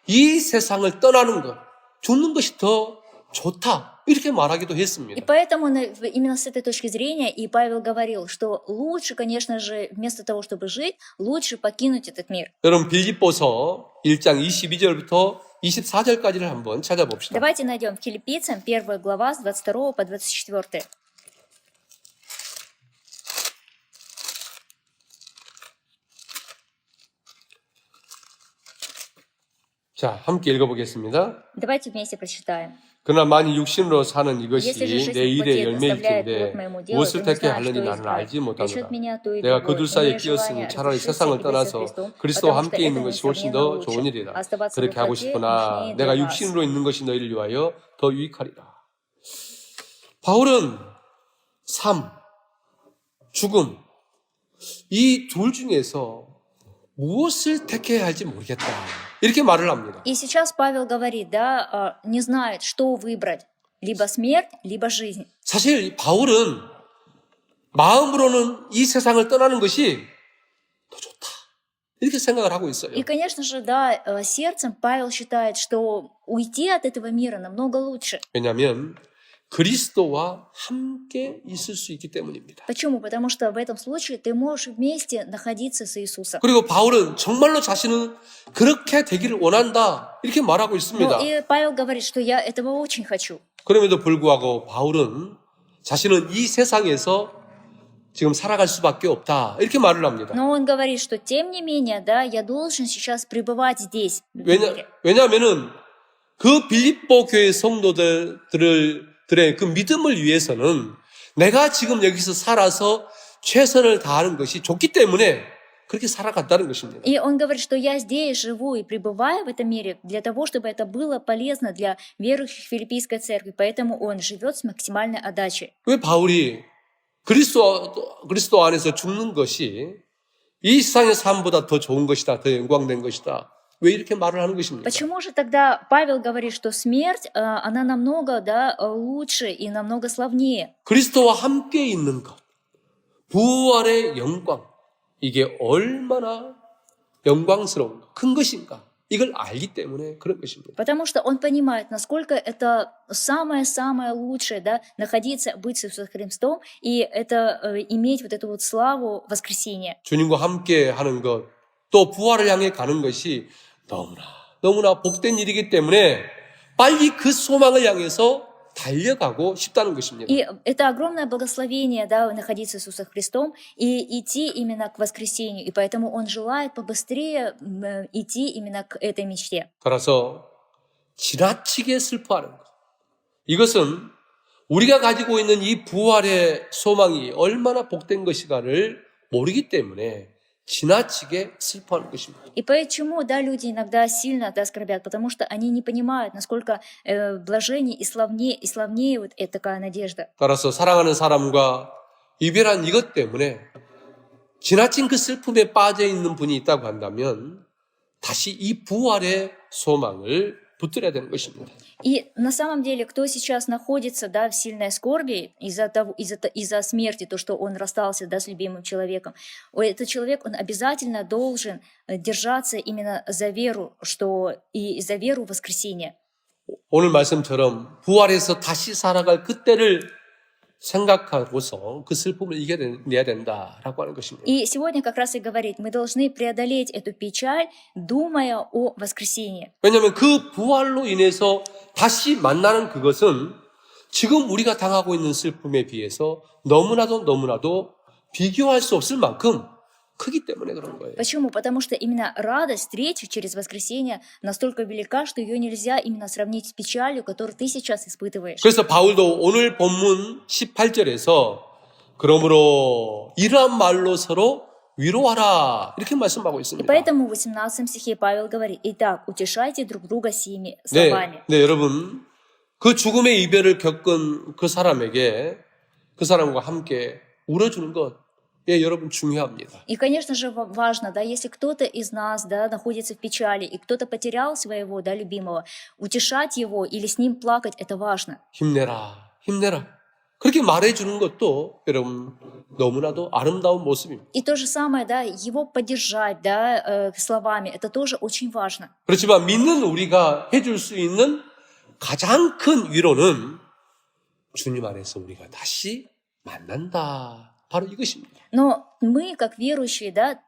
이 세상을 떠나는 것, 죽는 것이 더 좋다. 이렇게 말하기도 И 했습니다. поэтому именно с этой точки зрения и Павел говорил, что лучше, конечно же, вместо того, чтобы жить, лучше покинуть этот мир. 여러분 빌립보서 1장 22절부터 24절까지를 한번 찾아봅시다. Давайте найдем Филиппийцам 1 глава с 22 по 24. 자, 함께 읽어보겠습니다. Давайте вместе прочитаем. 그러나 만일 육신으로 사는 Если же 이것이 жизнь 내 일의 плоти 열매일 доставляет 텐데 плод моему делу, 무엇을 то не 택해 знаю, 하려니 что 나는 избрать. 알지 못하노라. Насчет меня то и 내가 другое. 그들 사이에 Имея 끼었으니 желание 차라리 разрешиться 세상을 и быть со 떠나서 Христом, 그리스도와 потому что 함께 있는 это 것이 훨씬 несомненно 더 лучше. 좋은 일이라. Оставаться во 그렇게 하고 плоти 싶으나 нужнее 내가 для вас. 육신으로 있는 것이 너희를 위하여 더 유익하리라. 바울은 삶, 죽음 이 둘 중에서 무엇을 택해야 할지 모르겠다. 이렇게 말을 합니다. И сейчас Павел говорит, да, не знает, что выбрать. Либо смерть, либо жизнь. 사실 바울은 마음으로는 이 세상을 떠나는 것이 더 좋다. 이렇게 생각을 하고 있어요. И, конечно же, да, сердцем Павел считает, что уйти от этого мира намного лучше. 왜냐하면 그리스도와 함께 있을 수 있기 때문입니다. Почему? Потому что в этом случае ты можешь вместе находиться с Иисусом. 그리고 바울은 정말로 자신은 그렇게 되기를 원한다. 이렇게 말하고 있습니다. И Павел говорит, что я этого очень хочу. 그럼에도 불구하고 바울은 자신은 이 세상에서 지금 살아갈 수밖에 없다. 이렇게 말을 합니다. Но он говорит, что тем не менее, да, я должен сейчас пребывать здесь. в мире. 왜냐하면은 그 빌립보 교회 성도들의 그 믿음을 위해서는 내가 지금 여기서 살아서 최선을 다하는 것이 좋기 때문에 그렇게 살아갔다는 것입니다. И он говорит, что я здесь живу и пребываю в этом мире для того, чтобы это было полезно для верующих Филиппийской церкви. Поэтому он живет с максимальной отдачей. 왜 바울이 그리스도 안에서 죽는 것이 이 세상의 삶보다 더 좋은 것이다, 더 영광된 것이다. 왜 이렇게 말을 하는 것입니까? Почему же тогда Павел говорит, что смерть, она намного лучше и намного славнее? 그리스도와 함께 있는 것, 부활의 영광, 이게 얼마나 영광스러운 큰 것인가, 이걸 알기 때문에 그런 것입니다. Потому что он понимает, насколько это самое-самое лучшее, да, находиться, быть с Иисусом Христом, и это иметь вот эту вот славу воскресения. 주님과 함께 하는 것, 또 부활을 향해 가는 것이 너무나 복된 일이기 때문에 빨리 그 소망을 향해서 달려가고 싶다는 것입니다. И это огромное благословение, да, находиться с Иисусом Христом и идти именно к воскресению. И поэтому он желает побыстрее идти именно к этой мечте. 따라서 지나치게 슬퍼하는 것. 이것은 우리가 가지고 있는 이 부활의 소망이 얼마나 복된 것인가를 모르기 때문에 지나치게 슬퍼하는 것입니다. И почему, да, люди иногда сильно, да, скорбят? Потому что они не понимают, насколько блажение и славнее вот эта такая надежда. 따라서 사랑하는 사람과 이별한 이것 때문에 지나친 그 슬픔에 빠져 있는 분이 있다고 한다면 다시 이 부활의 소망을 붙들어야 되는 것입니다. И на самом деле, кто сейчас находится, да, в сильной скорби из-за смерти, то, что он расстался, да, с любимым человеком, этот человек, он обязательно должен держаться именно за веру, и за веру в воскресения. 오늘 말씀처럼 부활해서 다시 살아갈 그때를 생각하고서 그 슬픔을 이겨내야 된다라고 하는 것입니다. И сегодня как раз и говорит, мы должны преодолеть эту печаль, думая о воскресении. 왜냐하면 그 부활로 인해서 다시 만나는 그것은 지금 우리가 당하고 있는 슬픔에 비해서 너무나도 비교할 수 없을 만큼 크기 때문에 그런 거예요. Почему? Потому что именно радость встречи через воскресенье настолько велика, что ее нельзя именно сравнить с печалью, которую ты сейчас испытываешь. 그래서 바울도 오늘 본문 18절에서 그러므로 이러한 말로 서로 위로하라 이렇게 말씀하고 И 있습니다. поэтому в 18 стихе Павел говорит, итак, утешайте друг друга сими 네, словами. 네, 여러분 그 죽음의 이별을 겪은 그 사람에게 그 사람과 함께 울어주는 것, 예, 여러분 중요합니다. И, конечно же, важно, да, если кто-то из нас, да, находится в печали, и кто-то потерял своего, да, любимого, утешать его или с ним плакать, это важно. 힘내라, 힘내라. 그렇게 말해주는 것도 여러분 너무나도 아름다운 모습입니다. И то же самое, да, его поддержать, да, словами, это тоже очень важно. 그렇지만 믿는 우리가 해줄 수 있는 가장 큰 위로는 주님 안에서 우리가 다시 만난다. 바로 이것입니다. Но мы, как верующие, да,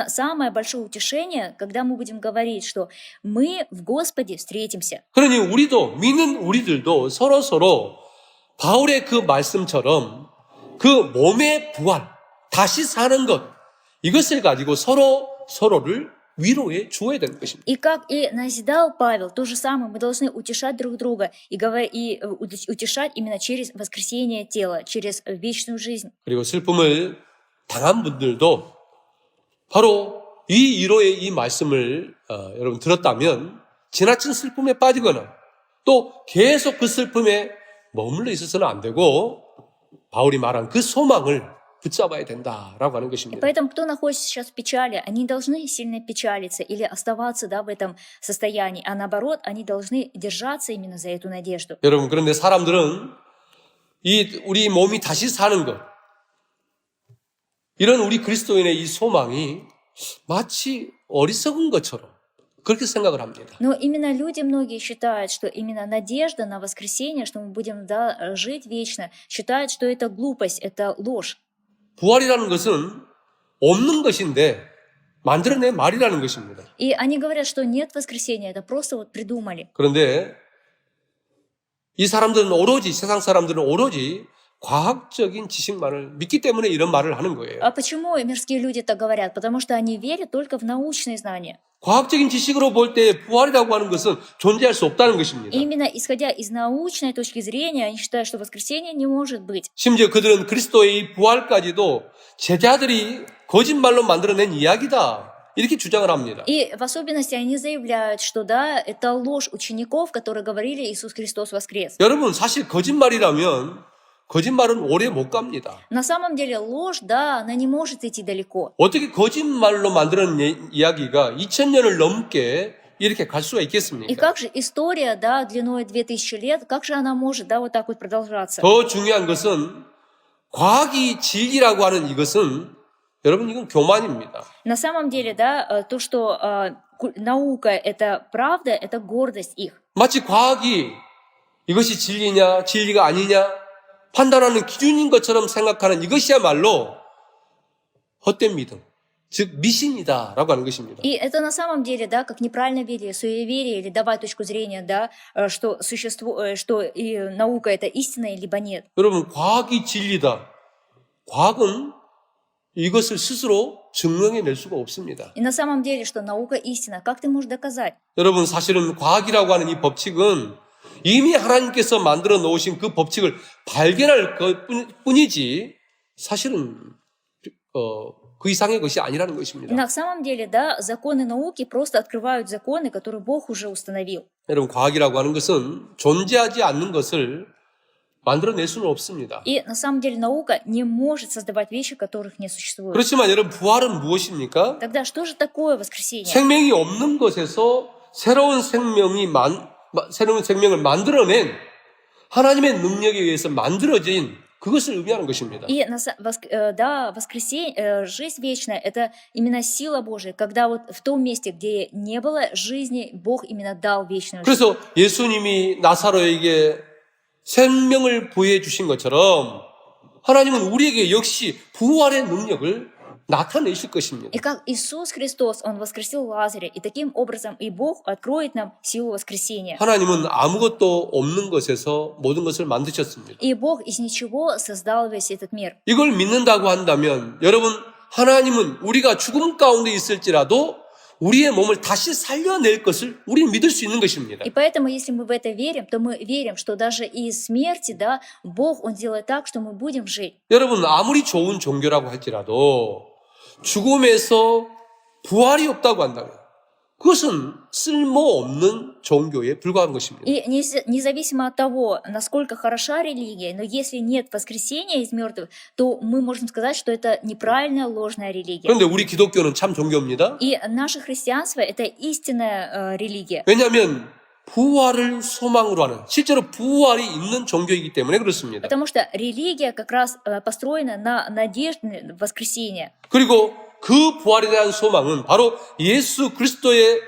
самое большое утешение, когда мы будем говорить, что мы в Господе встретимся. 그러니 우리도 믿는 우리들도 서로 바울의 그 말씀처럼 그 몸의 부활, 다시 사는 것, 이것을 가지고 서로를 위로해 주어야 되는 것입니다. И как и назидал Павел, то же самое, мы должны утешать друг друга и утешать именно через воскресение тела, через вечную жизнь. 그리고 슬픔을 당한 분들도 바로 이 위로의 이 말씀을 여러분 들었다면 지나친 슬픔에 빠지거나 또 계속 그 슬픔에 머물러 있어서는 안 되고 바울이 말한 그 소망을 붙잡아야 된다라고 하는 И 것입니다. поэтому, кто находится сейчас в печали, они должны сильно печалиться или оставаться, да, в этом состоянии, а наоборот, они должны держаться именно за эту надежду. 여러분, 그런데 사람들은 우리 몸이 다시 사는 것, 이런 우리 그리스도인의 이 소망이 마치 어리석은 것처럼 그렇게 생각을 합니다. Но именно люди многие считают, что именно надежда на воскресение, что мы будем, да, жить вечно, считают, что это глупость, это ложь. 부활이라는 것은 없는 것인데 만들어낸 말이라는 것입니다. И они говорят, что нет воскресения, это просто вот придумали. 그런데 이 사람들은 세상 사람들은 오로지 과학적인 지식만을 믿기 때문에 이런 말을 하는 거예요. А почему мирские люди так говорят? Потому что они верят только в научные знания. 과학적인 지식으로 볼 때 부활이라고 하는 것은 존재할 수 없다는 것입니다. Именно исходя из научной точки зрения, они считают, что воскресение не может быть. 심지어 그들은 그리스도의 이 부활까지도 제자들이 거짓말로 만들어낸 이야기다. 이렇게 주장을 합니다. И в особенности они заявляют, что да, это ложь учеников, которые говорили Иисус Христос воскрес. 여러분, 사실 거짓말이라면 거짓말은 오래 못 갑니다. На самом деле ложь, да, она не может идти далеко. 어떻게 거짓말로 만드는 이야기가 2000년을 넘게 이렇게 갈 수가 И 있겠습니까? как же история, да, длиной 2000 лет, как же она может, да, вот так вот продолжаться? 더 중요한 것은 과학이 진리라고 하는 이것은 여러분 이건 교만입니다. На самом деле, да, то, что наука — это правда, это гордость их. 마치 과학이 이것이 진리냐 진리가 아니냐 판단하는 기준인 것처럼 생각하는 이것이야말로 헛된 믿음, 즉 미신이다라고 하는 것입니다. И это на самом деле, да, как неправильное верие, суеверие или давать точку зрения, да, что что и наука — это истина, либо нет. 여러분 과학이 진리다. 과학은 이것을 스스로 증명해낼 수가 없습니다. И на самом деле, что наука истина, как ты можешь доказать? 여러분 사실은 과학이라고 하는 이 법칙은 이미 하나님께서 만들어 놓으신 그 법칙을 발견할 것뿐이지 사실은 그 이상의 것이 아니라는 것입니다. На самом деле, да, законы науки просто открывают законы, которые Бог уже установил. 여러분 과학이라고 하는 것은 존재하지 않는 것을 만들어낼 수는 없습니다. И на самом деле наука не может создавать вещи, которых не существует. 그렇지만 여러분 부활은 무엇입니까? Тогда что же такое воскресение? 생명이 없는 것에서 새로운 생명을 만들어낸 하나님의 능력에 의해서 만들어진 그것을 의미하는 것입니다. И да, воскресение, жизнь вечная — это именно сила Божия, когда вот в том месте, где не было жизни, Бог именно дал вечную жизнь. 그래서 예수님이 나사로에게 생명을 부여해 주신 것처럼 하나님은 우리에게 역시 부활의 능력을 나타내실 것입니다. И как Иисус Христос, Он воскресил Лазаря, и таким образом и Бог откроет нам силу воскресения. 하나님은 아무것도 없는 것에서 모든 것을 만드셨습니다. И Бог из ничего создал весь этот мир. 이걸 믿는다고 한다면 여러분 하나님은 우리가 죽음 가운데 있을지라도 우리의 몸을 다시 살려낼 것을 우리는 믿을 수 있는 것입니다. И поэтому, если мы в это верим, то мы верим, что даже из смерти, да, Бог, Он делает так, что мы будем жить. 여러분 아무리 좋은 종교라고 할지라도 죽음에서 부활이 없다고 한다면 그것은 쓸모없는 종교에 불과한 것입니다. И независимо от того, насколько хороша религия, но если нет воскресения из мертвых, то мы можем сказать, что это неправильная, ложная религия. 그런데 우리 기독교는 참 종교입니다. И наше христианство — это истинная религия. 왜냐하면 부활을 소망으로 하는 실제로 부활이 있는 종교이기 때문에 그렇습니다. Потому что религия как раз построена на надежде на воскресение. 그리고 그 부활에 대한 소망은 바로 예수 그리스도의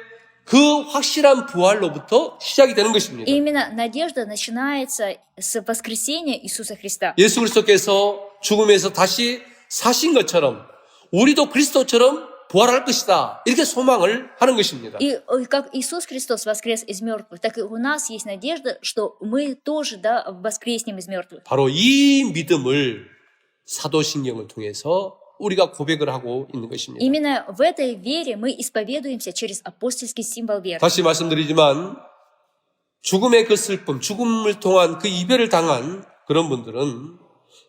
그 확실한 부활로부터 시작이 되는 것입니다. И именно надежда начинается с воскресения Иисуса Христа. 예수 그리스도께서 죽음에서 다시 사신 것처럼 우리도 그리스도처럼 부활할 것이다. 이렇게 소망을 하는 것입니다. И как Иисус Христос воскрес из мертвых, так и у нас есть надежда, что мы тоже, да, воскреснем из мертвых. 바로 이 믿음을 사도신경을 통해서 우리가 고백을 하고 있는 것입니다. Именно в этой вере мы исповедуемся через апостольский символ веры. 다시 말씀드리지만 죽음의 그 슬픔, 죽음을 통한 그 이별을 당한 그런 분들은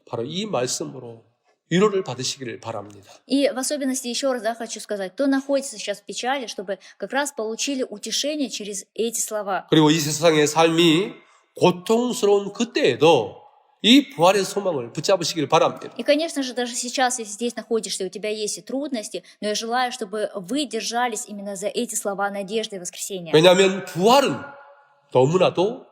바로 이 말씀으로 위로를 받으시기를 바랍니다. И в особенности еще раз, да, хочу сказать, кто находится сейчас в печали, чтобы как раз получили утешение через эти слова. 그리고 이 세상의 삶이 고통스러운 그때에도 이 부활의 소망을 붙잡으시길 바랍니다. И, конечно же, даже сейчас, если здесь находишься, у тебя есть и трудности, но я желаю, чтобы вы держались именно за эти слова надежды и воскресения. 왜냐하면 부활은 너무나도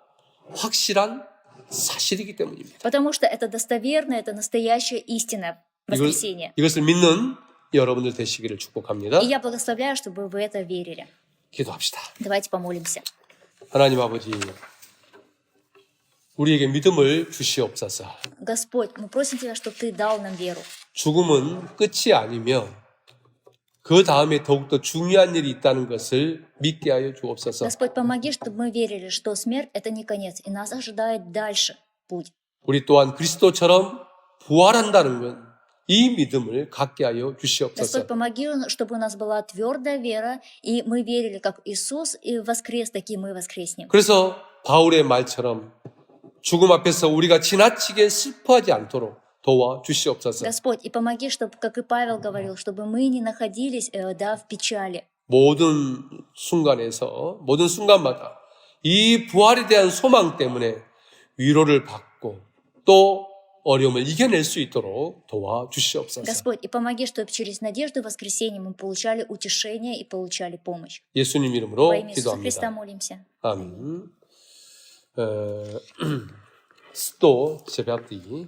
확실한 사실이기 때문입니다. Потому что это достоверно, это настоящая истина воскресения. 이것을 믿는 여러분들 되시기를 축복합니다. И я благословляю, чтобы вы это верили. 기도합시다. Давайте помолимся. 하나님 아버지, 우리에게 믿음을 주시옵소서. Господь, мы просим Тебя, чтобы Ты дал нам веру. 죽음은 끝이 아니며 그 다음에 더욱더 중요한 일이 있다는 것을 믿게 하여 주옵소서. Господь, помоги, чтобы мы верили, что смерть — это не конец, и нас ожидает дальше путь. 우리 또한 그리스도처럼 부활한다는 건 이 믿음을 갖게 하여 주시옵소서. Господь, помоги, чтобы у нас была твердая вера, и мы верили, как Иисус и воскрес, такие мы воскреснем. 그래서 바울의 말처럼 죽음 앞에서 우리가 지나치게 슬퍼하지 않도록 도와 주시옵소서. Господь, и помоги, чтобы, как и Павел говорил, чтобы мы не находились в печали. 모든 순간마다 이 부활에 대한 소망 때문에 위로를 받고 또 어려움을 이겨낼 수 있도록 도와 주시옵소서. Господь, и помоги, чтобы через надежду воскресения мы получали утешение и получали помощь. 예수님 이름으로 Во имя Иисуса Христа 기도합니다. молимся. 아멘. 109.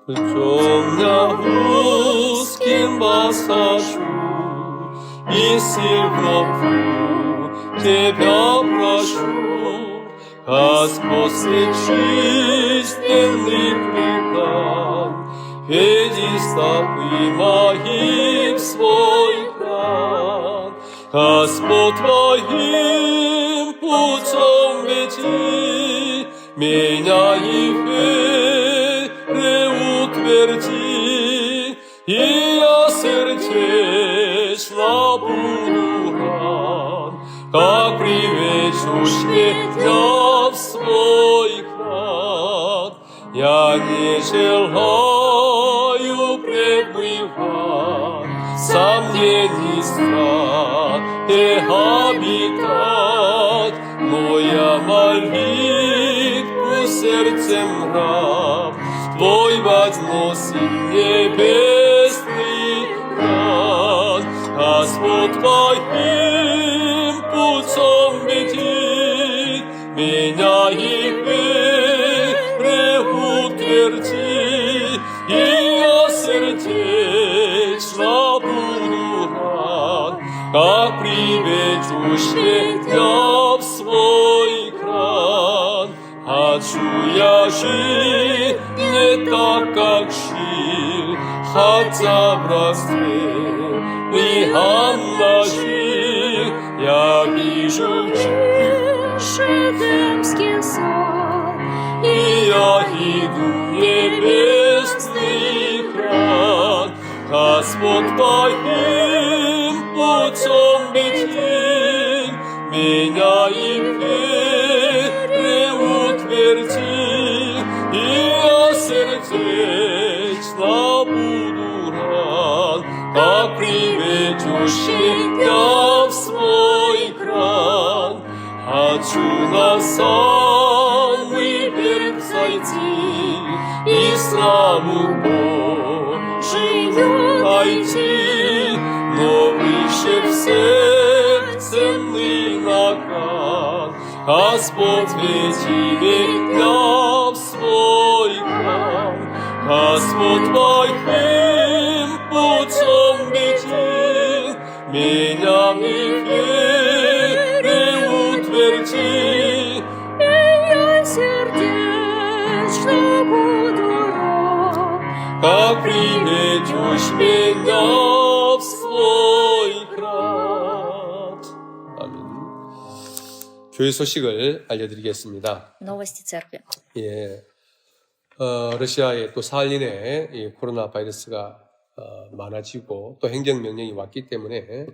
Темня узким посажу, и сильно Тебя прошу, Господь, священный приказ, веди стопы мои в свой храм. Господь, Твоим путем веди меня и утверди, и я сердечно буду рад, как приведешь меня в свой край. Я не желаю пребывать в сомнений страх и обитать, но я молитву сердцем раб Твой возносит небесный град. Господь, Твоим путем веди меня и утверди, и я сердечно буду рад, как приведешь меня в свой край. Хочу я жить не так, как жил, хотя в рабстве греха жил. Я вижу Эдемский сад, и я иду в небесный храм. Господь, Твоим путем веди меня и утверди, и я сердечно буду рад, как приведешь меня в свой край. Хочу на самый верх зайти и славу Божию найти, но выше всех ценный наград. Господь, веди меня в свой край. Господь, Твоим путем веди меня и утверди, и я сердечно буду рад, как приведешь меня в свой край. 아멘. 교회 소식을 알려드리겠습니다. Новости церкви. 예, 러시아에 또 사흘 이내에 이 코로나 바이러스가 많아지고 또 행정명령이 왔기 때문에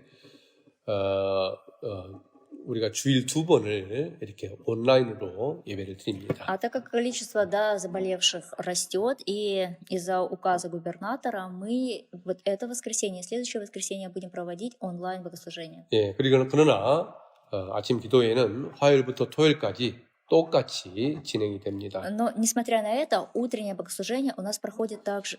우리가 주일 2번을 이렇게 온라인으로 예배를 드립니다. А так как количество заболевших растет, и из-за указа губернатора мы вот это воскресенье, следующее воскресенье будем проводить онлайн богослужение. 예, 그러나 아침 기도회는 화요일부터 토요일까지 똑같이 진행이 됩니다. Но, несмотря на это, утреннее богослужение у нас проходит также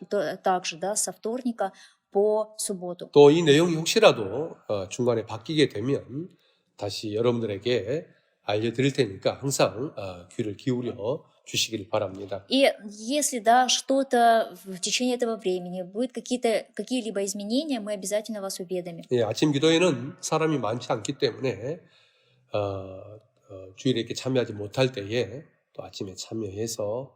со вторника по субботу. 또 이 내용이 혹시라도 중간에 바뀌게 되면 다시 여러분들에게 알려드릴 테니까 항상 귀를 기울여 주시길 바랍니다. И если что-то в течение этого времени будет какие-либо изменения, мы обязательно вас уведомим. 예, 아침 기도회는 사람이 많지 않기 때문에 주일에 이렇게 참여하지 못할 때에 또 아침에 참여해서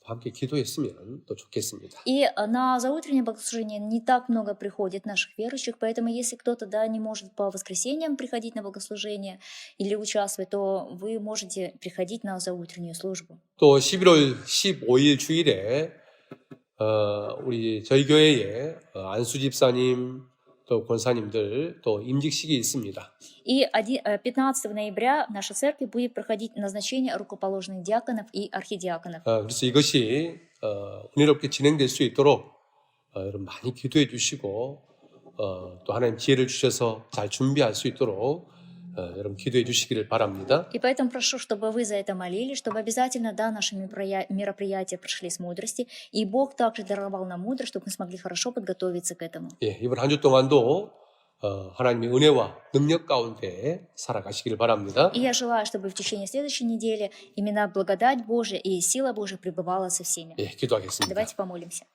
함께 기도했으면 또 좋겠습니다. И на заутреннее богослужение не так много приходит наших верующих, поэтому если кто-то не может по воскресеньям приходить на богослужение или участвовать, то вы можете приходить на заутреннюю службу. 또 11월 15일 주일에 우리 저희 교회에 안수 집사님 또 권사님들 또 임직식이 있습니다. И 15 ноября в нашей церкви будет проходить назначение рукоположенных диаконов и архидиаконов. 그래서 이것이 은혜롭게 진행될 수 있도록 여러분 많이 기도해 주시고 또 하나님 기회를 주셔서 잘 준비할 수 있도록 여러분 기도해 주시기를 바랍니다. И поэтому прошу, чтобы вы за это молились, чтобы обязательно, наши мероприятия прошли с мудрости, и Бог также даровал нам мудрость, чтобы мы смогли хорошо подготовиться к этому. 예, 이번 한 주 동안도 하나님의 은혜와 능력 가운데 살아가시기를 바랍니다. И я желаю, чтобы в течение следующей недели именно благодать Божия и сила Божия пребывала со всеми. 예, 기도하겠습니다. Давайте помолимся.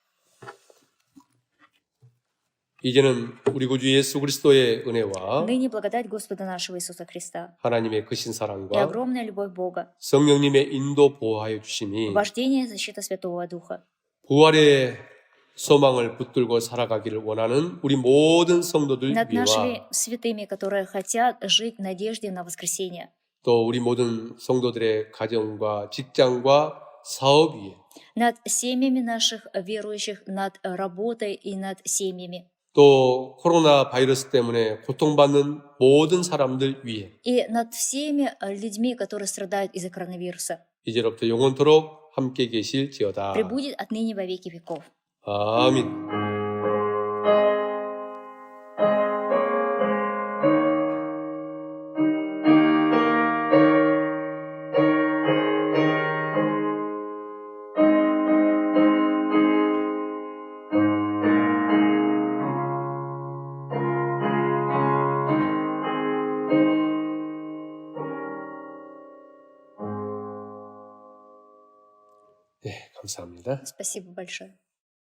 이제는 우리 구주 예수 그리스도의 은혜와 Ныне благодать Господа нашего Иисуса Христа 하나님의 크신 и 사랑과 огромная любовь Бога, 성령님의 인도 보호하여 주심이 вождение и защита Святого Духа 부활의 소망을 붙들고 살아가기를 원하는 우리 모든 성도들 над нашими 위와 святыми, которые хотят жить в надежде на воскресение, 또 우리 모든 성도들의 가정과 직장과 사업 위에 над семьями наших верующих, над работой и над семьями, 또 코로나 바이러스 때문에 고통받는 모든 사람들 위에 и над всеми людьми, которые страдают из-за коронавируса. 이제로부터 영원토록 함께 계실지어다. Пребудет отныне во веки веков. 아멘. 네, 감사합니다. Спасибо большое.